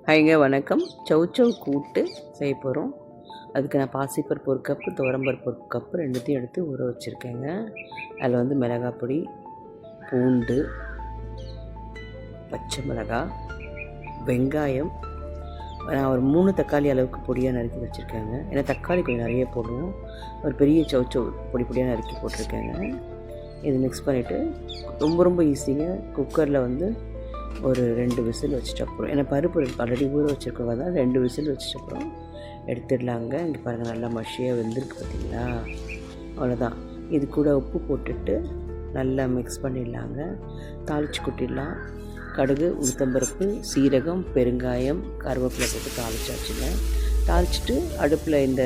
ஹைங்க வணக்கம். சௌச்சௌ கூட்டு செய்ய போகிறோம். அதுக்கு நான் பாசிப்பருப்பு 1 கப்பு, துவரம்பருப்பு 1 கப்பு ரெண்டுத்தையும் எடுத்து ஊற வச்சுருக்கேங்க. அதில் வந்து மிளகாய் பொடி, பூண்டு, பச்சை மிளகாய், வெங்காயம், நான் ஒரு 3 தக்காளி அளவுக்கு பொடியாக நறுக்கி வச்சுருக்கேங்க. ஏன்னா தக்காளி கொஞ்சம் நிறைய போடுவோம். ஒரு பெரிய சௌச்சௌ பொடியாக நறுக்கி போட்டிருக்கேங்க. இது மிக்ஸ் பண்ணிவிட்டு ரொம்ப ஈஸிங்க. குக்கரில் வந்து ஒரு 2 விசில் வச்சுட்டு அப்புறம், ஏன்னா பருப்பு ஆல்ரெடி ஊற வச்சுருக்கோங்க, தான் 2 விசில் வச்சுட்டு அப்புறம் எடுத்துடலாங்க. இங்கே பாருங்கள், நல்லா மஷியாக வெந்திருக்கு பார்த்தீங்களா? அவ்வளோதான். இது கூட உப்பு போட்டுட்டு நல்லா மிக்ஸ் பண்ணிடலாங்க. தாளித்து கொட்டிடலாம். கடுகு, உளுத்தம்பருப்பு, சீரகம், பெருங்காயம், கருவேப்பிலை போட்டு தாளிச்சாச்சுங்க. தாளிச்சிட்டு அடுப்பில் இந்த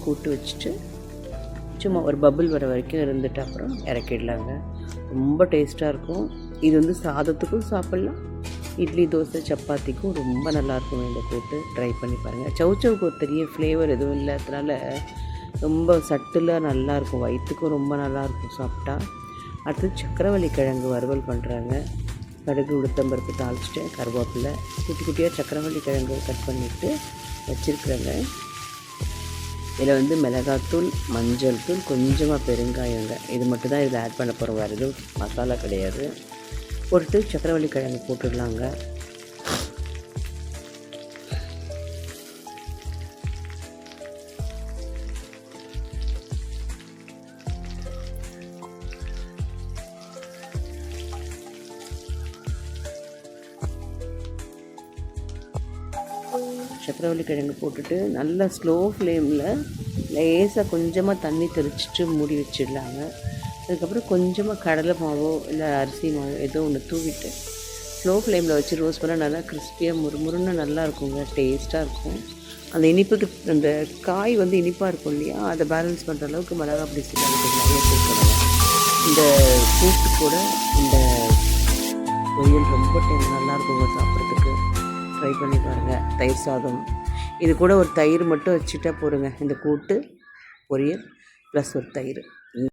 கூட்டு வச்சுட்டு சும்மா ஒரு பபிள் வர வரைக்கும் இருந்துட்டு அப்புறம் இறக்கிடலாங்க. ரொம்ப டேஸ்ட்டாக இருக்கும். இது வந்து சாதத்துக்கும் சாப்பிட்லாம், இட்லி, தோசை, சப்பாத்திக்கும் ரொம்ப நல்லாயிருக்கும். இந்த கூட்டு ட்ரை பண்ணி பாருங்கள். சௌச்சௌக்கு ஒரு பெரிய ஃப்ளேவர் எதுவும் இல்லாததுனால ரொம்ப சட்டிலாக நல்லாயிருக்கும். வயிற்றுக்கும் ரொம்ப நல்லாயிருக்கும் சாப்பிட்டா. அடுத்து சக்கரவள்ளி கிழங்கு வறுவல் பண்ணுறாங்க. கடுகு, உளுத்தம்பருப்பு தாளிச்சிட்டு கருவேப்பிலை, குட்டியாக சக்கரவள்ளி கிழங்கு கட் பண்ணிவிட்டு வச்சுருக்குறேங்க. இதில் வந்து மிளகாத்தூள், மஞ்சள் தூள், கொஞ்சமாக பெருங்காயங்க, இது மட்டும் தான் இதில் ஆட் பண்ண போகிறோம். வேறு எதுவும் மசாலா கிடையாது. போட்டு சக்கரவள்ளி கிழங்கு போட்டுடலாங்க. சக்கரவள்ளி கிழங்கு போட்டுட்டு நல்லா ஸ்லோ ஃப்ளேமில் லேசாக கொஞ்சமாக தண்ணி தெளிச்சிட்டு மூடி வச்சிடலாங்க. அதுக்கப்புறம் கொஞ்சமாக கடலை மாவோ இல்லை அரிசி மாவோ ஏதோ ஒன்று தூவிட்டு ஸ்லோ ஃப்ளேமில் வச்சு ரோஸ்ட் பண்ணால் நல்லா கிறிஸ்பியாக முறுமுறுன்னு நல்லா இருக்குங்க. டேஸ்ட்டாக இருக்கும். அந்த இனிப்புக்கு அந்த காய் வந்து இனிப்பாக இருக்கும் இல்லையா, அதை பேலன்ஸ் பண்ணுற அளவுக்கு மிளகா அப்படி நிறைய சேர்க்கணும். இந்த கூட்டு கூட இந்த பொரியல் ரொம்ப நல்லாயிருக்குங்க சாப்பிட்றதுக்கு. ட்ரை பண்ணி பாருங்கள். தயிர் சாதம், இது கூட ஒரு தயிர் மட்டும் வச்சுட்டா போடுங்க. இந்த கூட்டு, பொரியல் ப்ளஸ் ஒரு தயிர்.